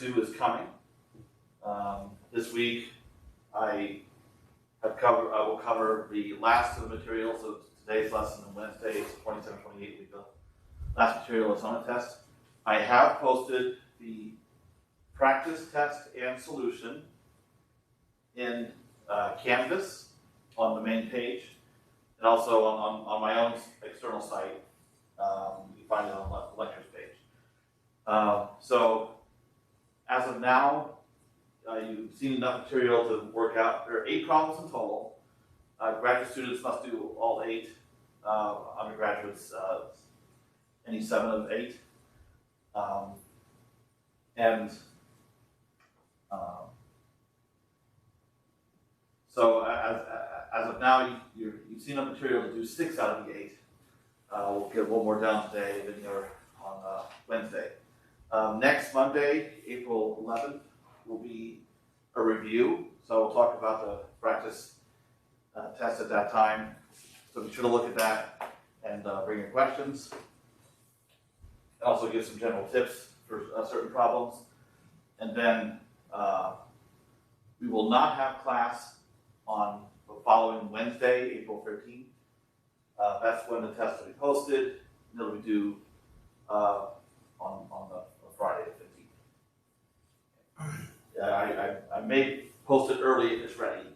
2 is coming. This week I will cover the last of the materials of today's lesson and Wednesday's 27-28 week. The last material is on a test. I have posted the practice test and solution in Canvas on the main page, and also on my own external site. You can find it on the lectures page. So as of now, you've seen enough material to work out. There are 8 problems in total. Graduate students must do all 8. Undergraduates, any 7 of 8. So as of now, you've seen enough material to do 6 out of the 8. We'll get one more down today, then you're on Wednesday. Next Monday, April 11th, will be a review. So we'll talk about the practice test at that time. So be sure to look at that and bring your questions. And also give some general tips for certain problems. And then we will not have class on the following Wednesday, April 13th. That's when the test will be posted. And it'll be due on the Friday the 15th. I may post it early if it's ready.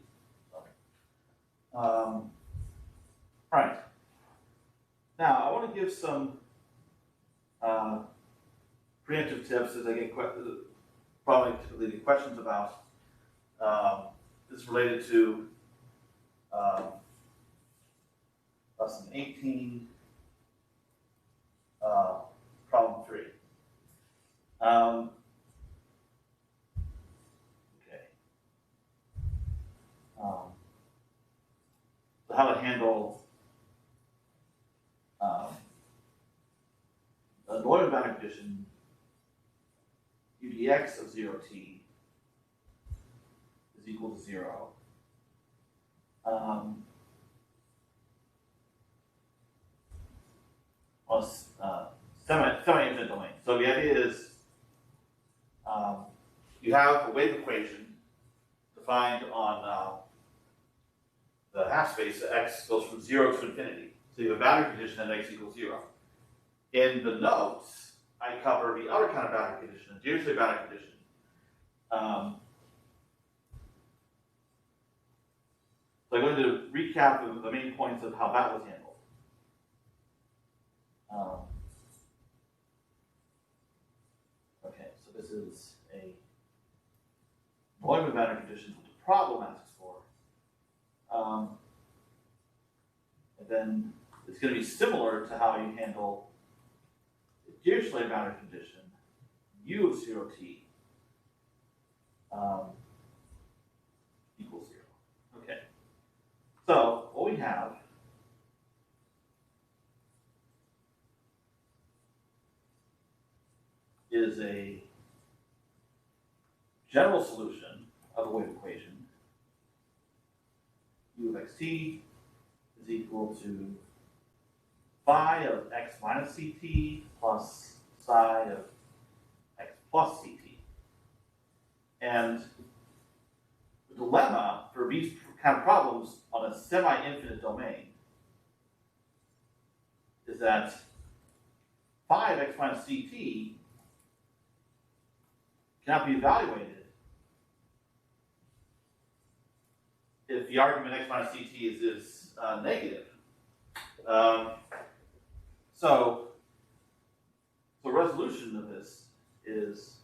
Right. Now I want to give some preemptive tips as I get probably typically get questions about. This is related to lesson 18, problem 3. So how to handle the Neumann boundary condition udx of 0t is equal to 0. Semi-infinite domain. So the idea is you have a wave equation defined on the half space. X goes from 0 to infinity. So you have a boundary condition at x equals 0. In the notes, I cover the other kind of boundary condition, the Dirichlet boundary condition. So I'm going to recap the main points of how that was handled. Okay, so this is a Neumann boundary condition that the problem asks for. And then it's going to be similar to how you handle the Dirichlet boundary condition, u of 0t equals 0. Okay. So what we have is a general solution of the wave equation. U of xt is equal to phi of x minus ct plus psi of x plus ct. And the dilemma for these kind of problems on a semi-infinite domain is that phi of x minus ct cannot be evaluated if the argument x minus ct is negative. So the resolution of this is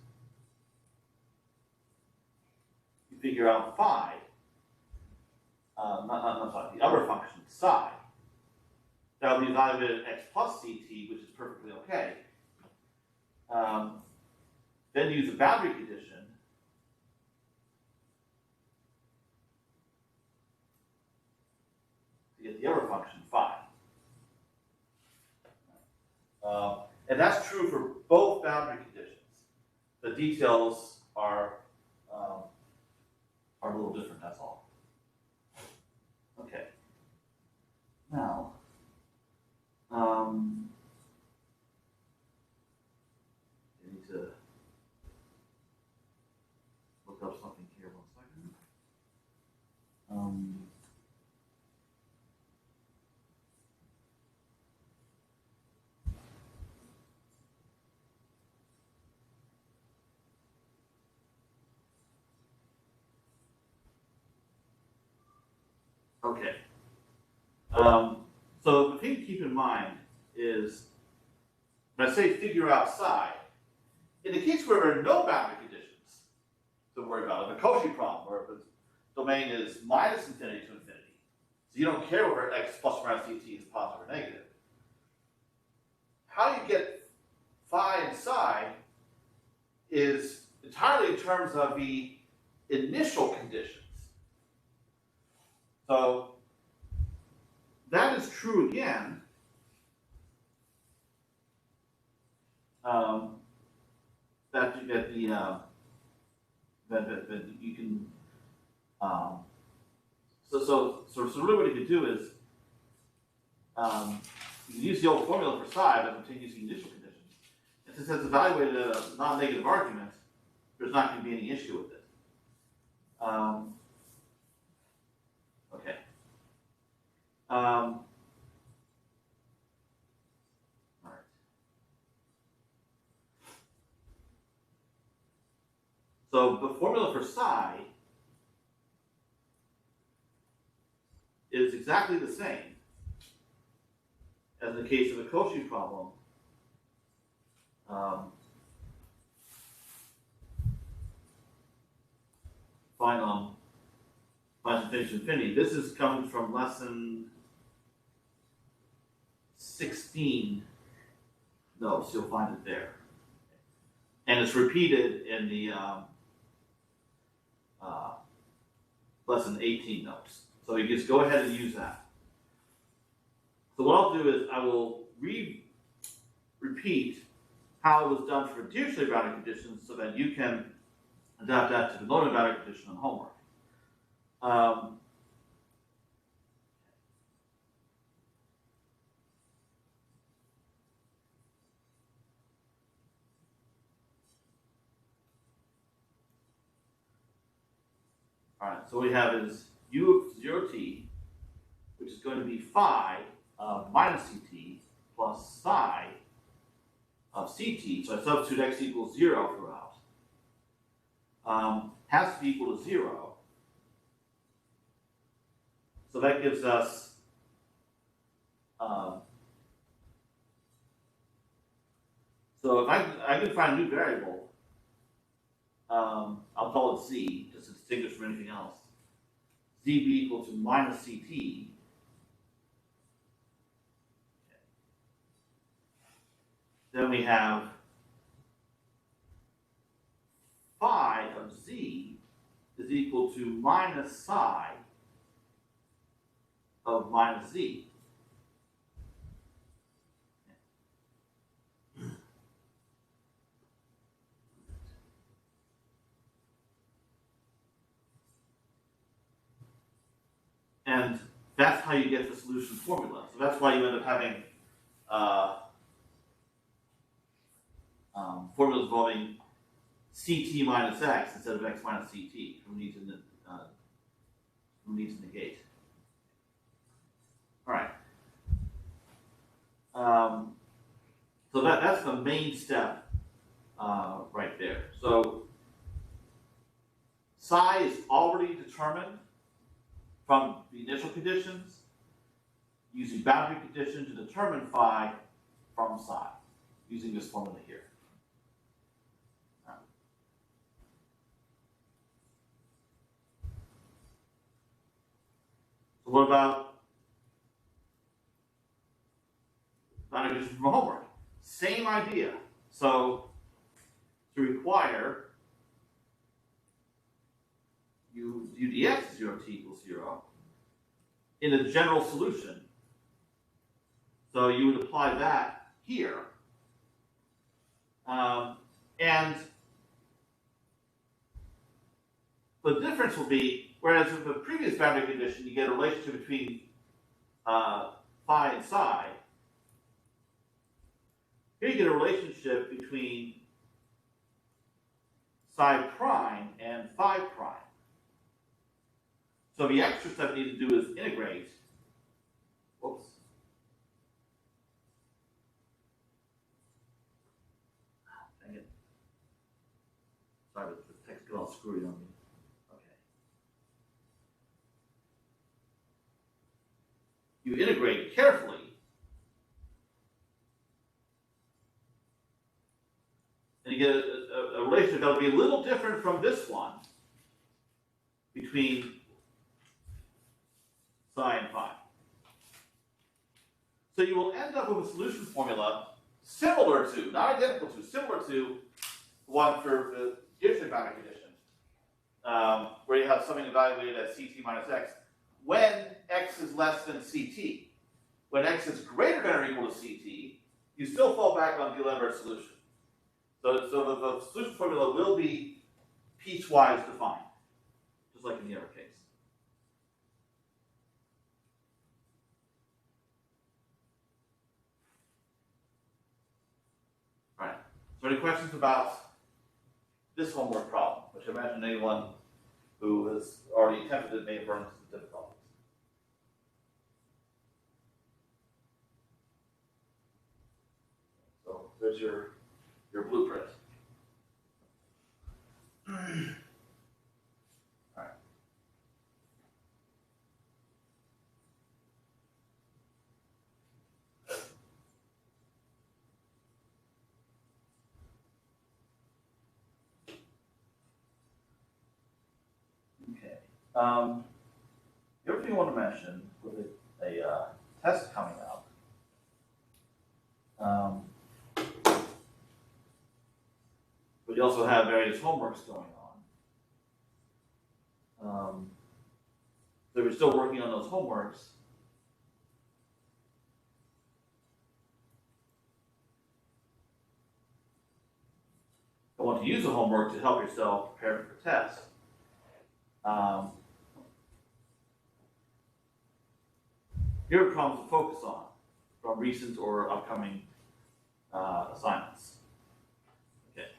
you figure out phi, the other function, psi, that will be evaluated at x plus ct, which is perfectly okay. Then use a boundary condition to get the other function, phi. And that's true for both boundary conditions. The details are a little different, that's all. Okay. Now, I need to Okay. So the thing to keep in mind is, when I say figure out psi, in the case where there are no boundary conditions to worry about, like a Cauchy problem, where the domain is minus infinity to infinity, so you don't care whether x plus or minus ct is positive or negative. How you get phi and psi is entirely in terms of the initial conditions. So that is true again. That you can. So really what you can do is you can use the old formula for psi, but obtain using initial conditions. And since it's evaluated at a non-negative argument, there's not going to be any issue with it. Okay. All right. So the formula for psi is exactly the same as in the case of the Cauchy problem. Find infinity to infinity. This is coming from lesson 16 notes. You'll find it there, and it's repeated in the lesson 18 notes. So you just go ahead and use that. So what I'll do is I will repeat how it was done for additionally boundary conditions so that you can adapt that to the non boundary condition on homework. All right, so what we have is u of 0t, which is going to be phi of minus ct plus psi of ct. So I substitute x equals 0 throughout. Has to be equal to 0. So that gives us so if I can find a new variable, I'll call it z, just to distinguish from anything else. Z be equal to minus ct. Then we have phi of z is equal to minus psi of minus z. And that's how you get the solution formula. So that's why you end up having formulas involving ct minus x instead of x minus ct. We need to negate. All right. So that's the main step right there. So psi is already determined from the initial conditions, using boundary condition to determine phi from psi, using this formula here. So what about boundary condition from homework? Same idea. So to require u dx 0t equals 0 in a general solution. So you would apply that here. And the difference will be, whereas with the previous boundary condition, you get a relationship between phi and psi, here you get a relationship between psi prime and phi prime. So the extra step we need to do is integrate. Whoops. Dang it. Sorry, the text got all screwy on me. Okay. You integrate carefully. And you get a relationship that will be a little different from this one between psi and phi. So you will end up with a solution formula similar to, not identical to, similar to the one for the Dirichlet boundary condition, where you have something evaluated as Ct minus x when x is less than Ct. When x is greater than or equal to Ct, you still fall back on D'Alembert's solution. So the solution formula will be piecewise defined, just like in the other case. All right. So any questions about this homework problem, which I imagine anyone who has already attempted it may have run into the difficulties? So there's your blueprint. All right. Okay. The other thing I want to mention with a test coming up. But you also have various homeworks going on. So we're still working on those homeworks. I want to use the homework to help yourself prepare for tests. Here are problems to focus on from recent or upcoming assignments. Okay.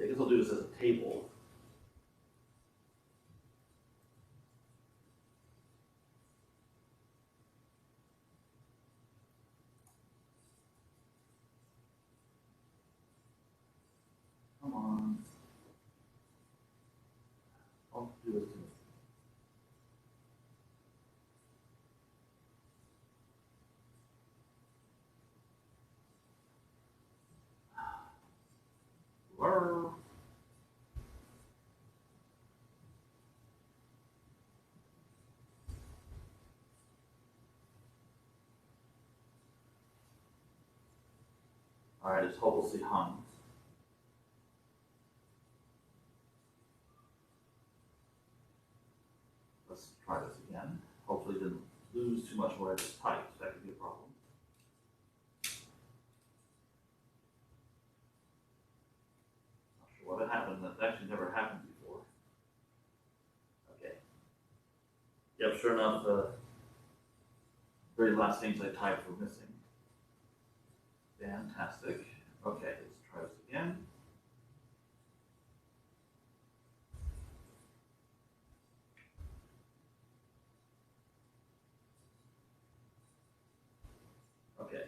I guess I'll do this as a table. Come on. I'll do this too. All right, it's hopelessly hung. Let's try this again. Hopefully it didn't lose too much where I just typed. That could be a problem. Not sure what happened. That's actually never happened before. Okay. Yep, sure enough, the very last things I typed were missing. Fantastic. Okay, let's try this again. Okay.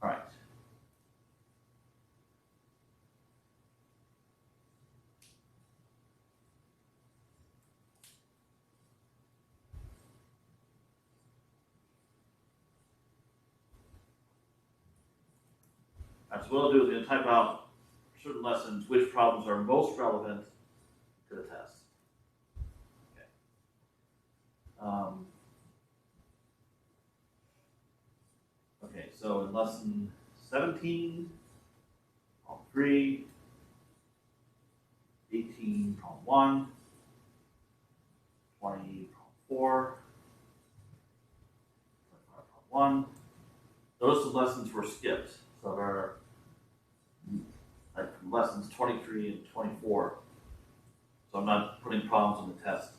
All right. So what I'll do is I'm going to type out certain lessons, which problems are most relevant to the test. Okay. Okay, so in lesson 17, problem 3, 18, problem 1, 20, problem 4, 25, problem 1. Those lessons were skipped. So there are like lessons 23 and 24. So I'm not putting problems in the test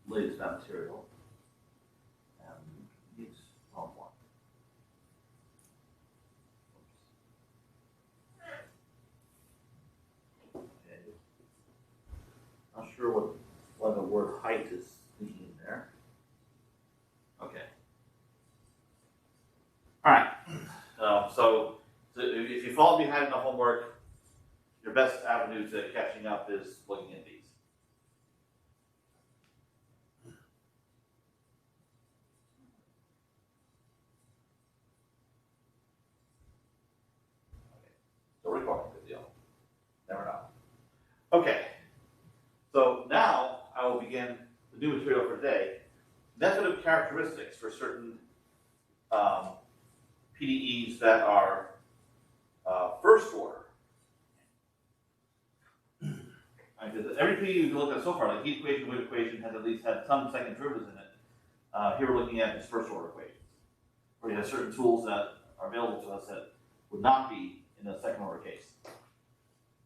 related to that material. wrong one. Okay. Not sure what the word height is thinking in there. Okay. All right. So if you fall behind in the homework, your best avenue to catching up is looking at these. Still recording, good deal. Never know. Okay. So now I will begin the new material for today. Method of characteristics for certain PDEs that are first order. Every PDE we've looked at so far, like heat equation, wave equation, has at least had some second derivatives in it. Here we're looking at just first order equations, where you have certain tools that are available to us that would not be in the second order case.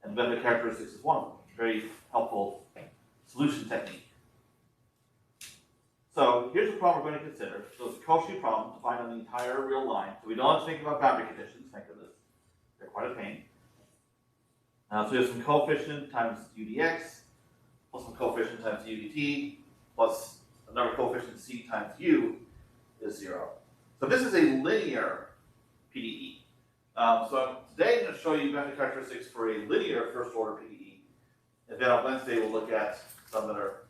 And the method of characteristics is one of them. Very helpful solution technique. So here's a problem we're going to consider. So it's a Cauchy problem defined on the entire real line. So we don't have to think about boundary conditions. Think of this. They're quite a pain. So we have some coefficient times UDX, plus some coefficient times UDT, plus another coefficient C times U is 0. So this is a linear PDE. So today I'm going to show you method characteristics for a linear first order PDE. And then on Wednesday we'll look at some that are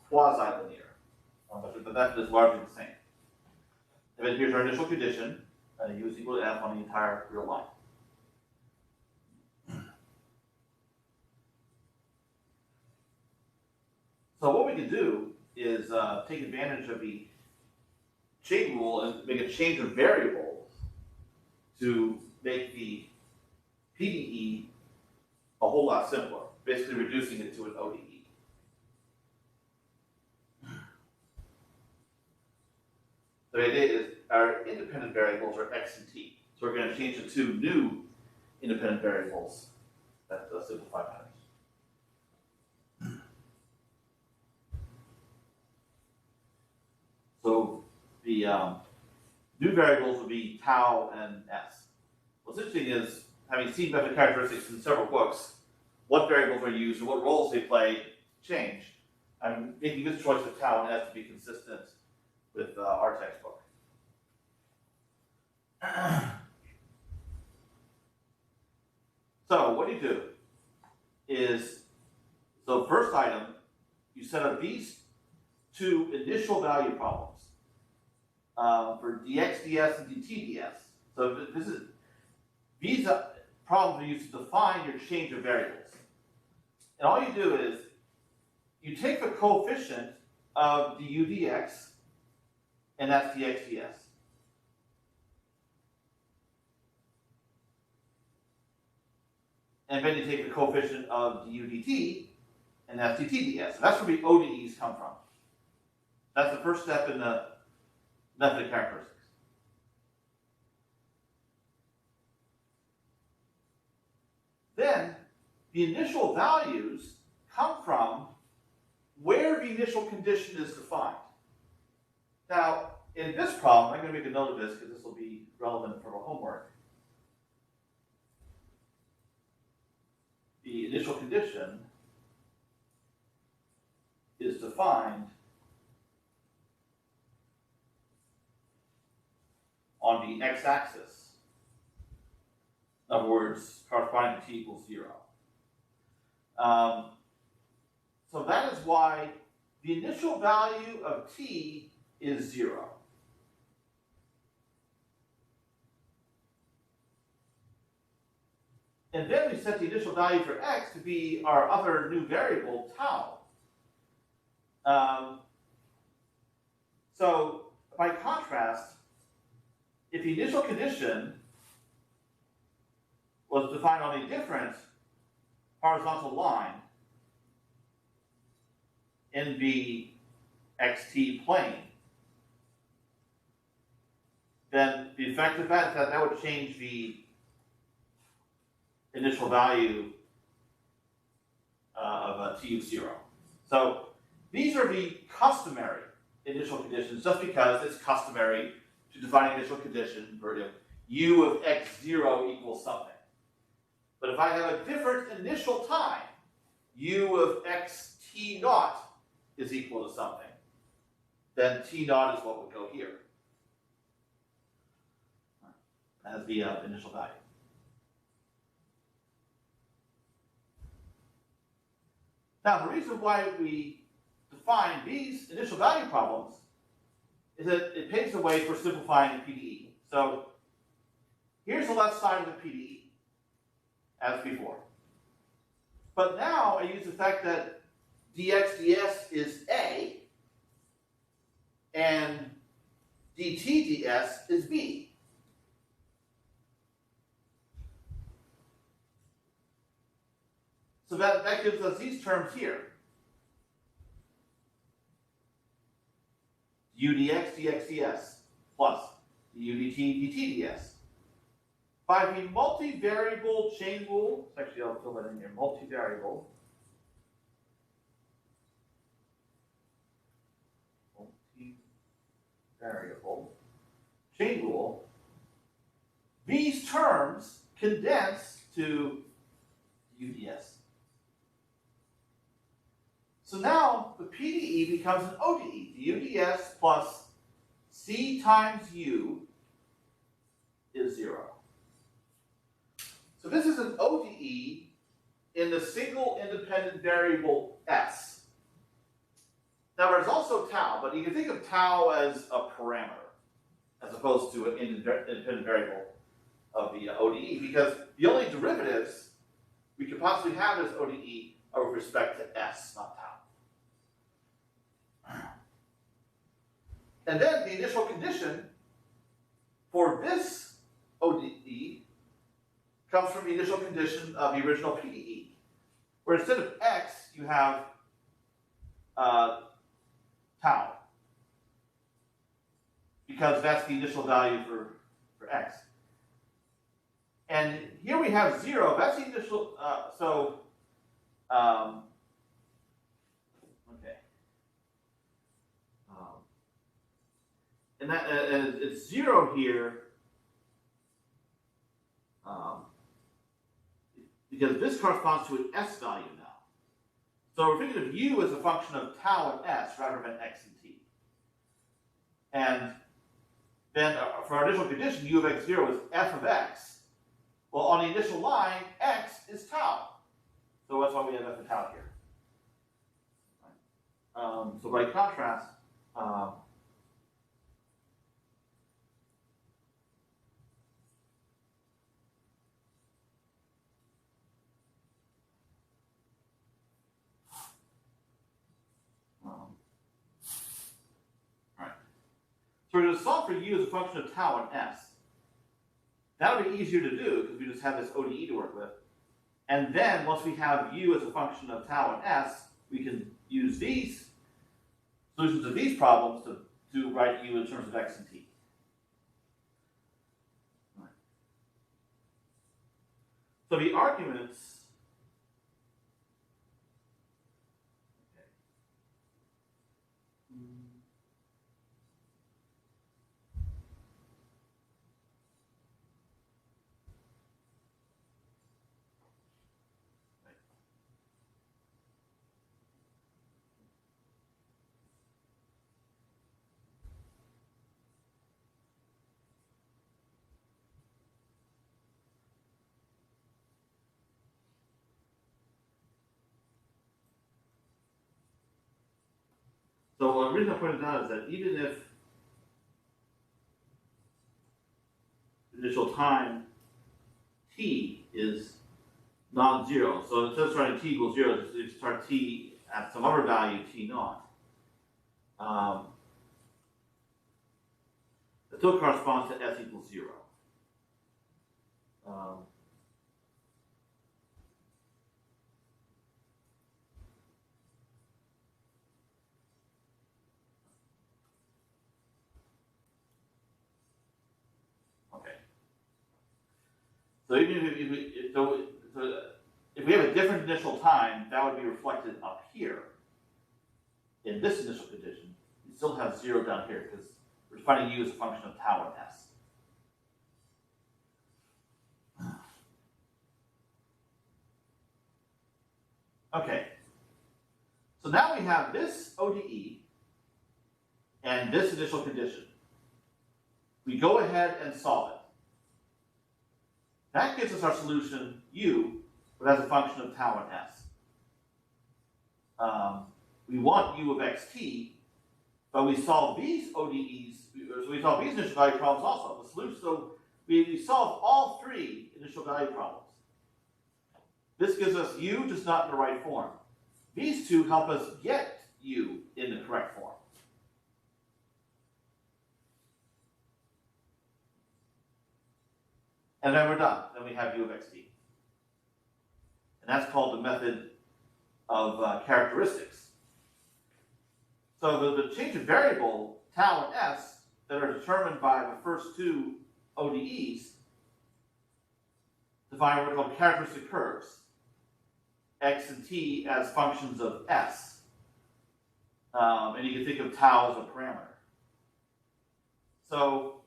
quasi-linear. But the method is largely the same. And then here's our initial condition, U is equal to F on the entire real line. So what we can do is take advantage of the chain rule and make a change of variables to make the PDE a whole lot simpler, basically reducing it to an ODE. The idea is our independent variables are x and t. So we're going to change it to new independent variables that simplify matters. So the new variables will be tau and s. What's interesting is, having seen method characteristics in several books, what variables are used and what roles they play change. I'm making this choice of tau and s to be consistent with our textbook. So what you do is, so first item, you set up these two initial value problems for dx, ds, and dt, ds. So these problems are used to define your change of variables. And all you do is, you take the coefficient of du dx, and that's dx ds. And then you take the coefficient of du dt, and that's dt ds. So that's where the ODEs come from. That's the first step in the method of characteristics. Then, the initial values come from where the initial condition is defined. Now, in this problem, I'm going to make a note of this because this will be relevant for the homework. The initial condition is defined on the x-axis. In other words, corresponding to t equals 0. So that is why the initial value of t is 0. And then we set the initial value for x to be our other new variable, tau. So by contrast, if the initial condition was defined on a different horizontal line in the xt plane, then the effect of that is that would change the initial value of t of 0. So these are the customary initial conditions, just because it's customary to define an initial condition for u of x0 equals something. But if I have a different initial time, u of x t naught is equal to something, then t naught is what would go here as the initial value. Now, the reason why we define these initial value problems is that it paves the way for simplifying the PDE. So here's the left side of the PDE, as before. But now I use the fact that dx ds is a, and dt ds is b. So that gives us these terms here. U dx dx ds plus u dt dt ds. By the multivariable chain rule, actually I'll fill that in here, multivariable. Multivariable chain rule, these terms condense to UDS. So now the PDE becomes an ODE. The UDS plus C times U is 0. So this is an ODE in the single independent variable S. Now there's also tau, but you can think of tau as a parameter as opposed to an independent variable of the ODE, because the only derivatives we could possibly have as ODE are with respect to S, not tau. And then the initial condition for this ODE comes from the initial condition of the original PDE, where instead of x, you have tau, because that's the initial value for x. And here we have 0, that's the initial, okay. And that it's 0 here, because this corresponds to an S value now. So we're thinking of U as a function of tau and S rather than x and t. And then for our initial condition, U of x0 is f of x. Well, on the initial line, x is tau. So that's why we have f of tau here. So by contrast, so we're going to solve for U as a function of tau and S. That would be easier to do because we just have this ODE to work with. And then once we have U as a function of tau and S, we can use these solutions of these problems to write U in terms of x and t. Right. So the arguments. So the reason I pointed out is that even if initial time t is non-zero, so instead of starting t equals 0, you start t at some other value, t naught. It still corresponds to s equals 0. So even if we have a different initial time, that would be reflected up here in this initial condition. You still have 0 down here because we're defining u as a function of tau and s. Okay, so now we have this ODE and this initial condition. We go ahead and solve it. That gives us our solution u, but as a function of tau and s. We want u of xt, but we solve these ODEs, so we solve these initial value problems also. The solution, so we solve all three initial value problems. This gives us u, just not in the right form. These two help us get u in the correct form. And then we're done. Then we have u of xt. And that's called the method of characteristics. So the change of variable, tau and s, that are determined by the first two ODEs, define what are called characteristic curves, x and t as functions of s. And you can think of tau as a parameter. So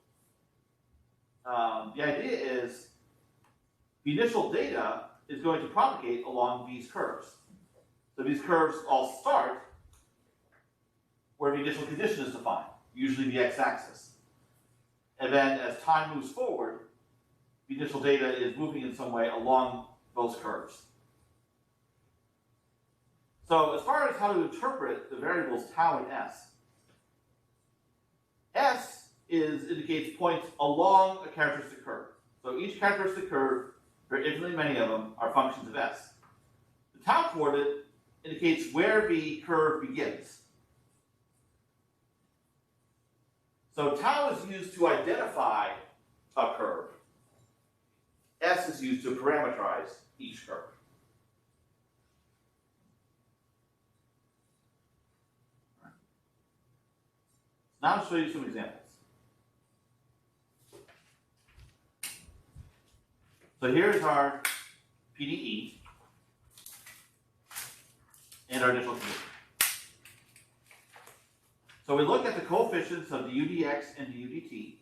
the idea is the initial data is going to propagate along these curves. So these curves all start where the initial condition is defined, usually the x-axis. And then as time moves forward, the initial data is moving in some way along those curves. So as far as how to interpret the variables tau and s indicates points along a characteristic curve. So each characteristic curve, there are infinitely many of them, are functions of s. The tau coordinate indicates where the curve begins. So tau is used to identify a curve. S is used to parameterize each curve. Now I'll show you some examples. So here's our PDE and our initial condition. So we look at the coefficients of du dx and du dt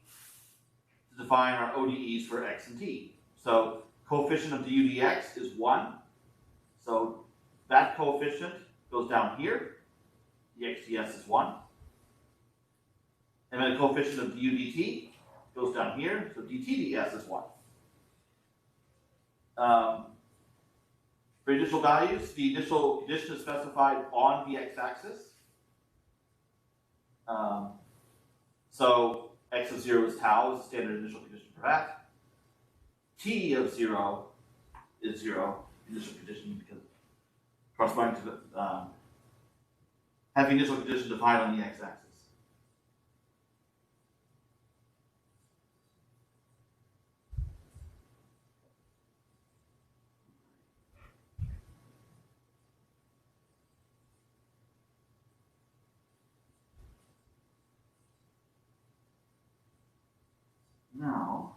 to define our ODEs for x and t. So coefficient of du dx is 1. So that coefficient goes down here. Dx ds is 1. And then the coefficient of du dt goes down here. So dt ds is 1. For initial values, the initial condition is specified on the x-axis. So x of 0 is tau, is the standard initial condition for that. T of 0 is 0, initial condition, because corresponding to the have the initial condition defined on the x-axis. Now,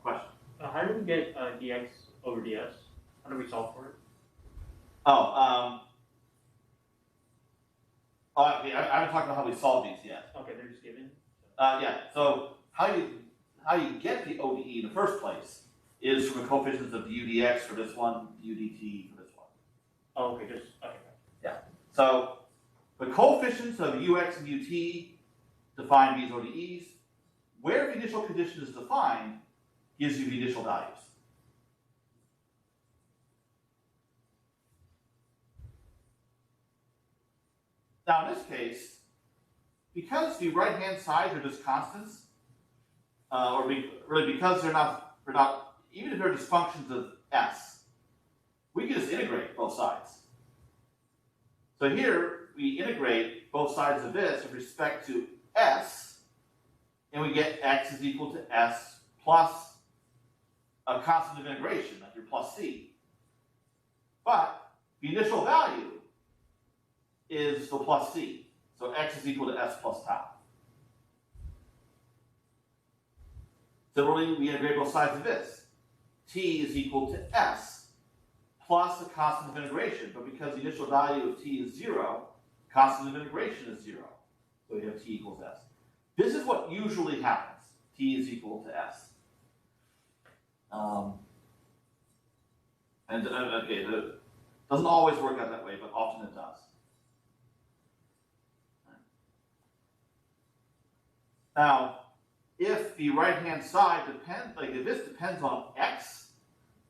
question. How do we get dx over ds? How do we solve for it? Okay, I haven't talked about how we solve these yet. Okay, they're just given. Yeah. So how you get the ODE in the first place is from the coefficients of du dx for this one, du dt for this one. Oh, okay, just okay. Yeah. So the coefficients of ux and ut define these ODEs. Where the initial condition is defined gives you the initial values. Now in this case, because the right-hand sides are just constants, really because they're not, even if they're just functions of s, we can just integrate both sides. So here, we integrate both sides of this with respect to s, and we get x is equal to s plus a constant of integration, like your plus c. But the initial value is the plus c. So x is equal to s plus tau. Similarly, we integrate both sides of this. T is equal to s plus a constant of integration, but because the initial value of t is 0, constant of integration is 0. So we have t equals s. This is what usually happens. T is equal to s. Okay, it doesn't always work out that way, but often it does. Now, if the right-hand side depends, like if this depends on x,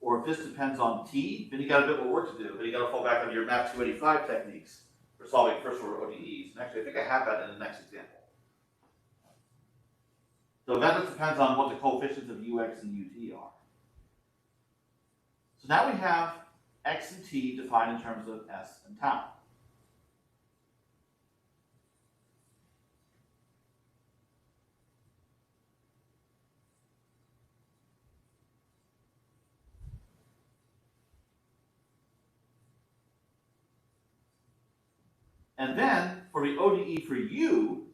or if this depends on t, then you got a bit more work to do. But you got to fall back on your Map 285 techniques for solving first-order ODEs. And actually, I think I have that in the next example. So that just depends on what the coefficients of ux and ut are. So now we have x and t defined in terms of s and tau. And then for the ODE for u,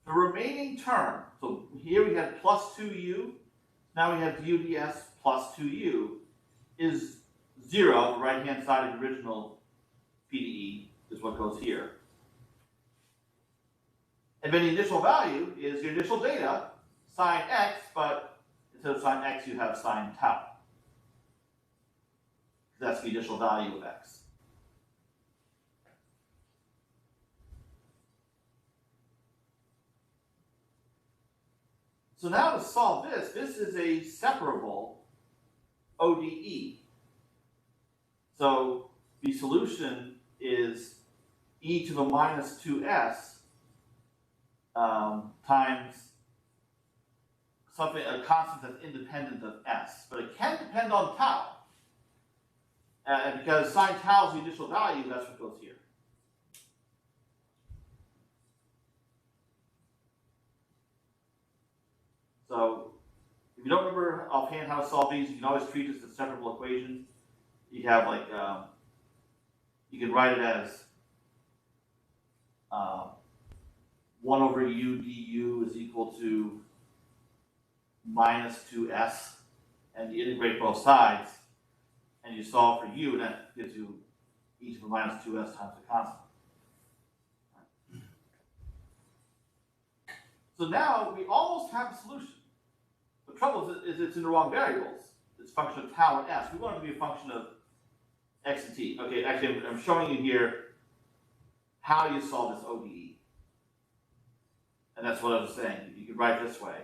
the remaining term, so here we had plus 2u, now we have uds plus 2u, is 0, the right-hand side of the original PDE is what goes here. And then the initial value is your initial data, sine x, but instead of sine x, you have sine tau. That's the initial value of x. So now to solve this, this is a separable ODE. So the solution is e to the minus 2s times something, a constant that's independent of s. But it can depend on tau. And because sine tau is the initial value, that's what goes here. So if you don't remember offhand how to solve these, you can always treat this as a separable equation. You have like, you can write it as 1 over u du is equal to minus 2s, and you integrate both sides, and you solve for u, and that gives you e to the minus 2s times the constant. So now we almost have a solution. The trouble is it's in the wrong variables. It's a function of tau and s. We want it to be a function of x and t. Okay, actually I'm showing you here how you solve this ODE. And that's what I was saying. You could write this way.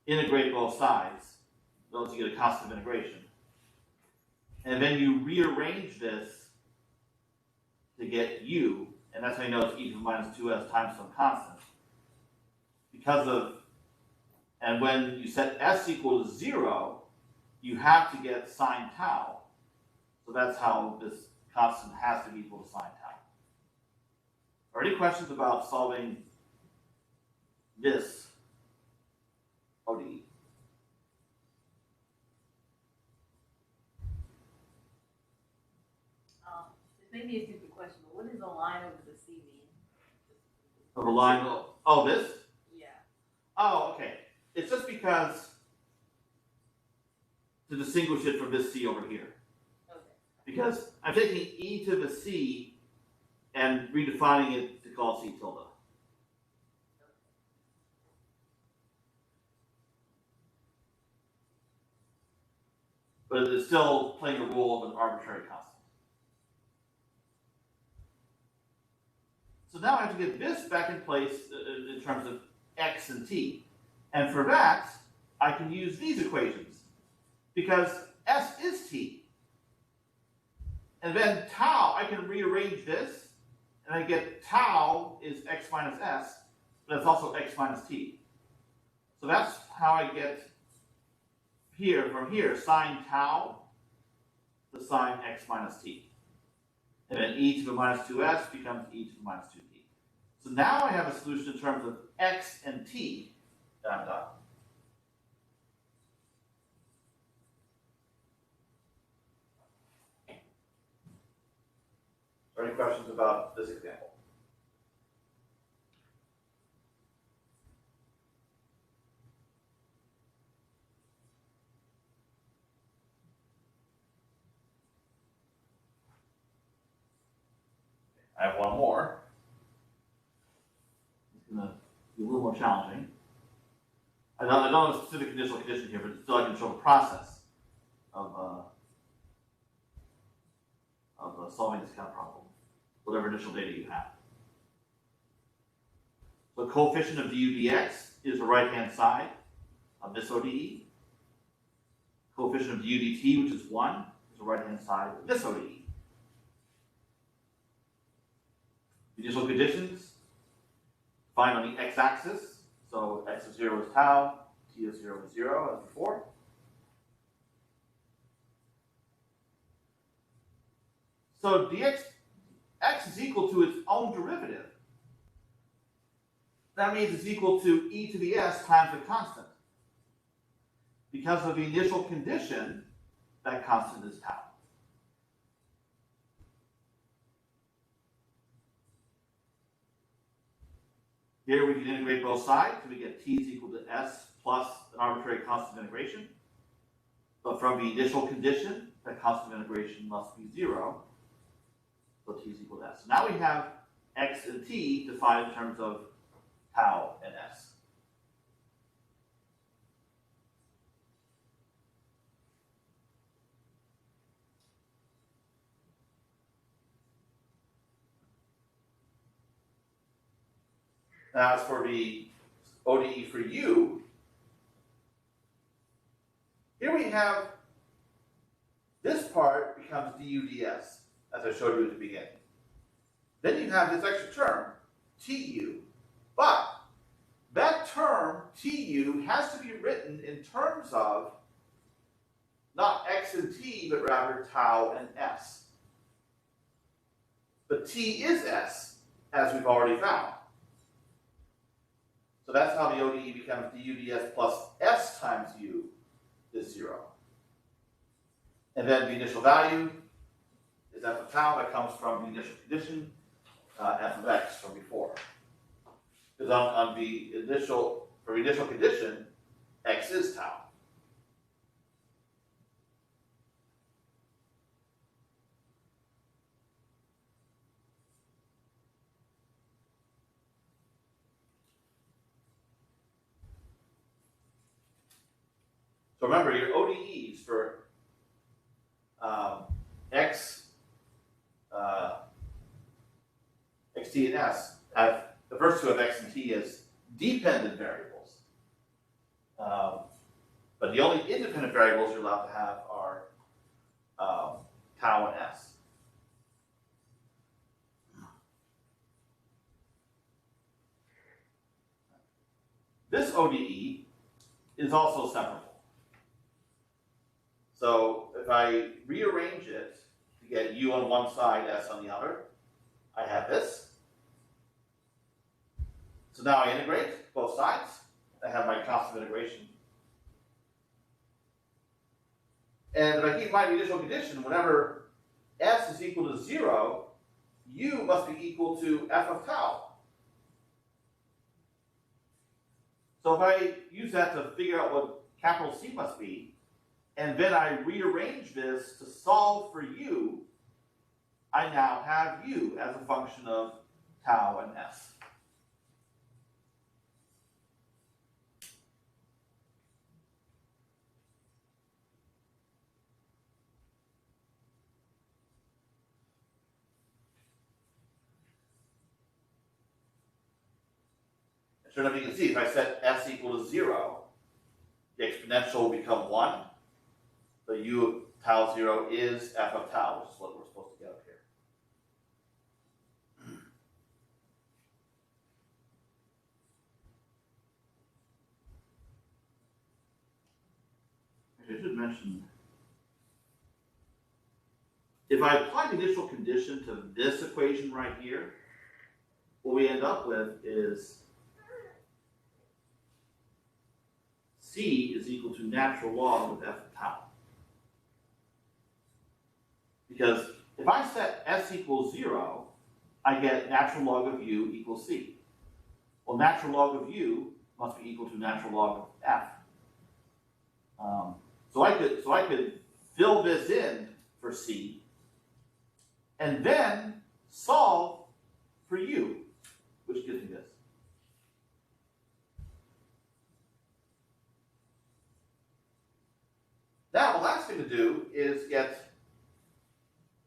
Integrate both sides. Those you get a constant of integration. And then you rearrange this to get u, and that's how you know it's e to the minus 2s times some constant. Because of, and when you set s equal to 0, you have to get sine tau. So that's how this constant has to be equal to sine tau. Are any questions about solving this ODE? This may be a stupid question, but what does a line over the C mean? Of a line, oh, this? Yeah. Oh, okay. It's just because to distinguish it from this C over here. Okay. Because I'm taking e to the C and redefining it to call C tilde. But it's still playing a role of an arbitrary constant. So now I have to get this back in place in terms of x and t. And for that, I can use these equations. Because s is t. And then tau, I can rearrange this, and I get tau is x minus s, but it's also x minus t. So that's how I get here, from here, sine tau to sine x minus t. And then e to the minus 2s becomes e to the minus 2t. So now I have a solution in terms of x and t that I'm done. Are there any questions about this example? I have one more. It's gonna be a little more challenging. I don't have a specific conditional condition here, but still I can show the process of solving this kind of problem, whatever initial data you have. So the coefficient of du dx is the right-hand side of this ODE. Coefficient of du dt, which is 1, is the right-hand side of this ODE. Initial conditions defined on the x-axis. So x of 0 is tau, t of 0 is 0, as before. So dx, x is equal to its own derivative. That means it's equal to e to the s times the constant. Because of the initial condition, that constant is tau. Here we can integrate both sides, so we get t is equal to s plus an arbitrary constant integration. But from the initial condition, that constant integration must be 0. So t is equal to s. So now we have x and t defined in terms of tau and s. Now as for the ODE for u, here we have this part becomes du ds, as I showed you at the beginning. Then you have this extra term, tu, but that term, tu, has to be written in terms of not x and t, but rather tau and s. But t is s, as we've already found. So that's how the ODE becomes du ds plus s times u is 0. And then the initial value is f of tau that comes from the initial condition, f of x from before. Because on the initial condition, x is tau. So remember, your ODEs for x, xt and s have the first two of x and t as dependent variables. But the only independent variables you're allowed to have are tau and s. This ODE is also separable. So if I rearrange it to get u on one side, s on the other, I have this. So now I integrate both sides. I have my constant integration. And if I keep in mind the initial condition, whenever s is equal to 0, u must be equal to f of tau. So if I use that to figure out what capital C must be, and then I rearrange this to solve for u, I now have u as a function of tau and s. Sure enough, you can see if I set s equal to 0, the exponential will become 1. So u of tau 0 is f of tau, which is what we're supposed to get up here. I should mention, if I apply the initial condition to this equation right here, what we end up with is c is equal to natural log of f of tau. Because if I set s equals 0, I get natural log of u equals c. Well, natural log of u must be equal to natural log of f. So I could fill this in for c, and then solve for u, which gives me this. Now, the last thing to do is get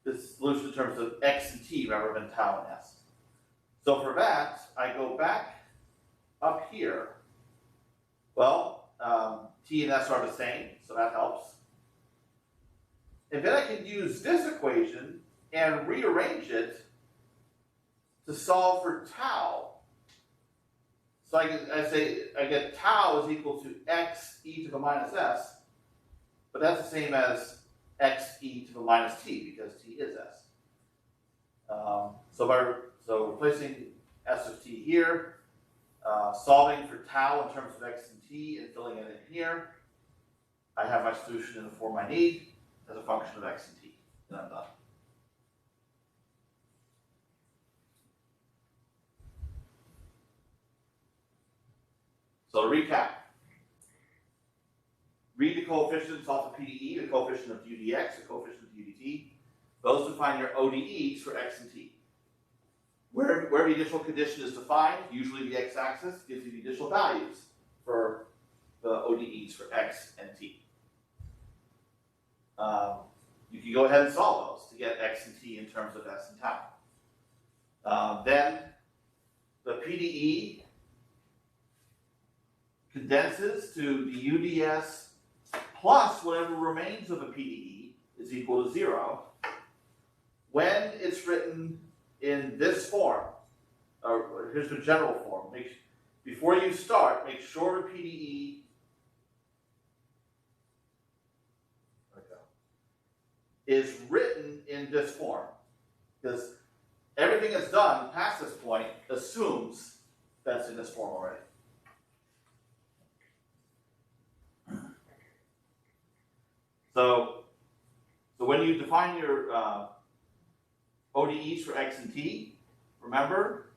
this solution in terms of x and t rather than tau and s. So for that, I go back up here. Well, t and s are the same, so that helps. And then I can use this equation and rearrange it to solve for tau. So I get tau is equal to x e to the minus s, but that's the same as x e to the minus t because t is s. So replacing s of t here, solving for tau in terms of x and t and filling it in here, I have my solution in the form I need as a function of x and t, and I'm done. So to recap, read the coefficients off the PDE, the coefficient of du dx, the coefficient of du dt. Those define your ODEs for x and t. Where the initial condition is defined, usually the x-axis gives you the initial values for the ODEs for x and t. You can go ahead and solve those to get x and t in terms of s and tau. Then the PDE condenses to du ds plus whatever remains of a PDE is equal to 0 when it's written in this form. Here's the general form. Before you start, make sure the PDE is written in this form, because everything that's done past this point assumes that's in this form already. So when you define your ODEs for x and t, remember,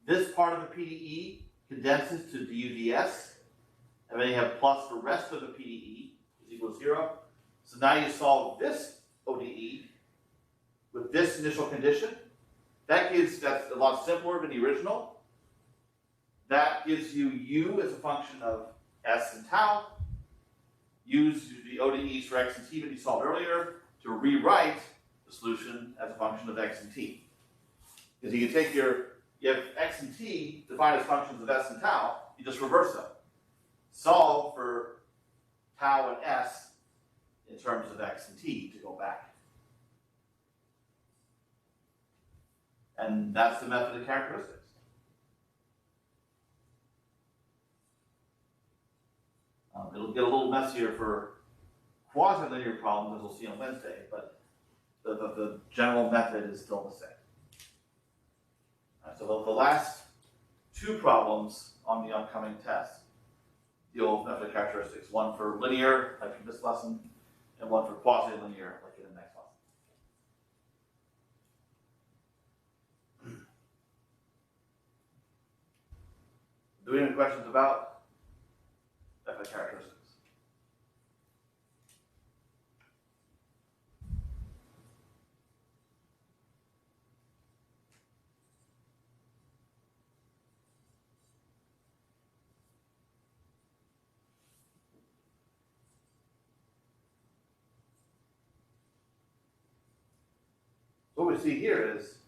this part of the PDE condenses to du ds, and then you have plus the rest of the PDE is equal to 0. So now you solve this ODE with this initial condition. That's a lot simpler than the original. That gives you u as a function of s and tau. Use the ODEs for x and t that you solved earlier to rewrite the solution as a function of x and t. Because you can take you have x and t defined as functions of s and tau, you just reverse them. Solve for tau and s in terms of x and t to go back. And that's the method of characteristics. It'll get a little messier for quasi-linear problems, as we'll see on Wednesday, but the general method is still the same. So the last two problems on the upcoming test deal with method of characteristics. One for linear, like in this lesson, and one for quasi-linear, like in the next lesson. Do we have any questions about method of characteristics? What we see here is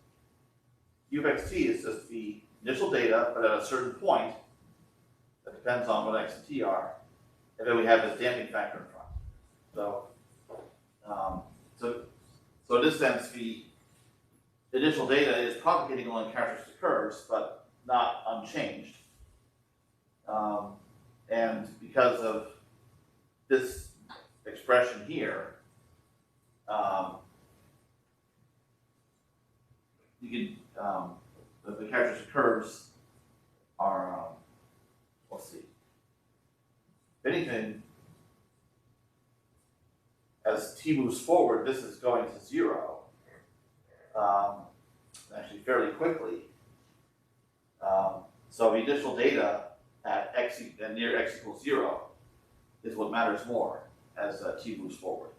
u of xt is just the initial data, but at a certain point that depends on what x and t are, and then we have this damping factor in front. So in this sense, the initial data is propagating along characteristic curves, but not unchanged. And because of this expression here, you can, the characteristic curves are, let's see. If anything, as t moves forward, this is going to 0, actually fairly quickly. So the initial data at x near x equals 0 is what matters more as t moves forward.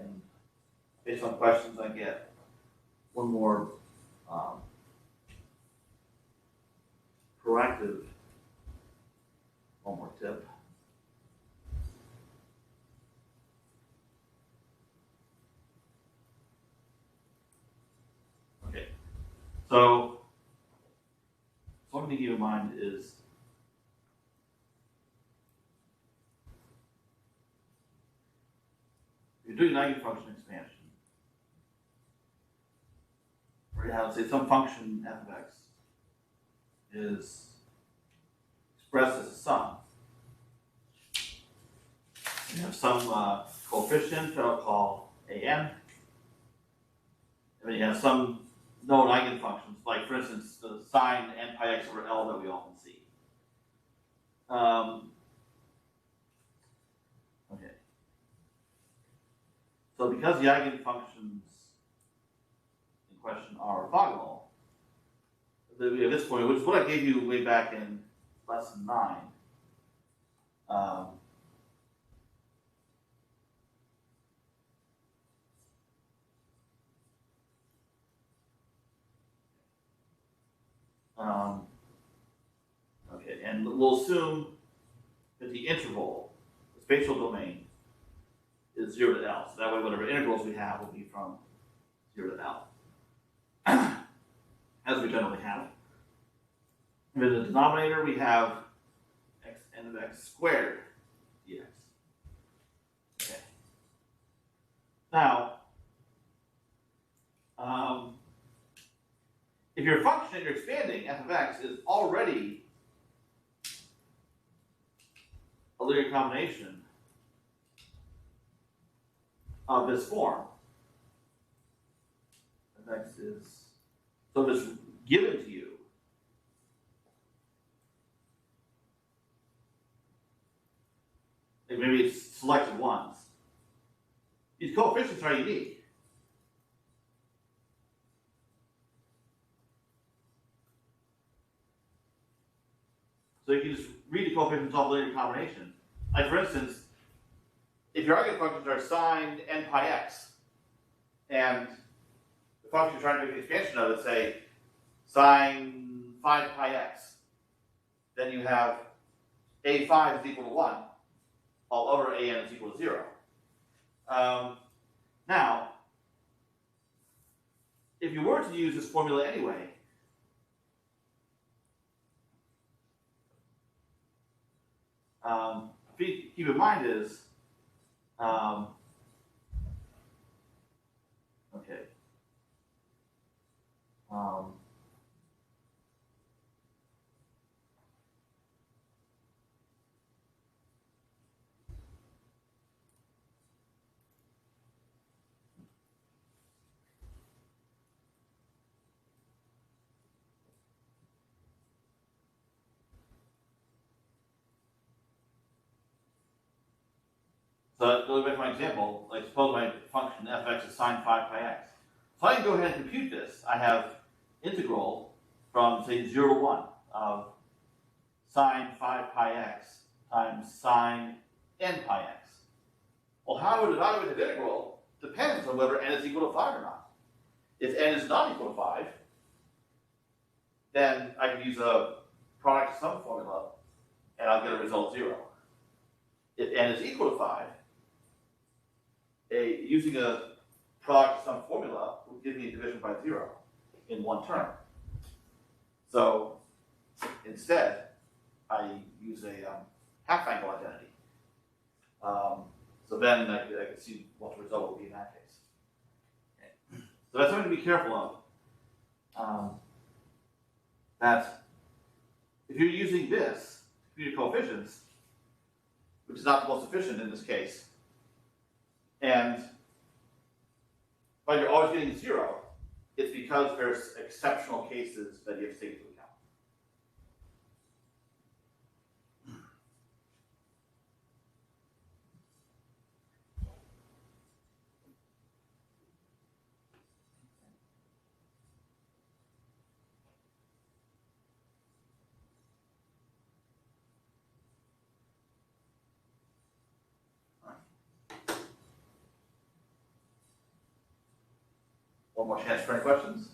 and based on questions I get, one more proactive homework tip. Okay, so something to keep in mind is if you're doing eigenfunction expansion, where you have, say, some function f of x is expressed as a sum. You have some coefficient that I'll call an, and then you have some known eigenfunctions, like for instance the sine n pi x over L that we often see. Okay. So because the eigenfunctions in question are orthogonal, we have this formula, which is what I gave you way back in lesson 9. Okay, and we'll assume that the interval, the spatial domain, is 0 to L. So that way, whatever integrals we have will be from 0 to L, as we generally have. And in the denominator, we have x n of x squared dx. Okay. Now, if your function that you're expanding, f of x, is already a linear combination of this form, f of x is, so if it's given to you, like maybe it's selected once, these coefficients are unique. So you can just read the coefficients off the linear combination. Like for instance, if your eigenfunctions are sine n pi x, and the function you're trying to make an expansion of is, say, sine 5 pi x, then you have a5 is equal to 1, all over an is equal to 0. Now, if you were to use this formula anyway, keep in mind is, okay, so going back to my example, like suppose my function f of x is sine 5 pi x. So I can go ahead and compute this. I have integral from, say, 0 to 1 of sine 5 pi x times sine n pi x. Well, how I would evaluate the integral depends on whether n is equal to 5 or not. If n is not equal to 5, then I can use a product sum formula, and I'll get a result 0. If n is equal to 5, using a product sum formula will give me a division by 0 in one term. So instead, I use a half angle identity. So then I can see what the result will be in that case. Okay. So that's something to be careful of. That if you're using this to compute coefficients, which is not the most efficient in this case, but you're always getting 0, it's because there's exceptional cases that you have to take into account. one more chance for any questions?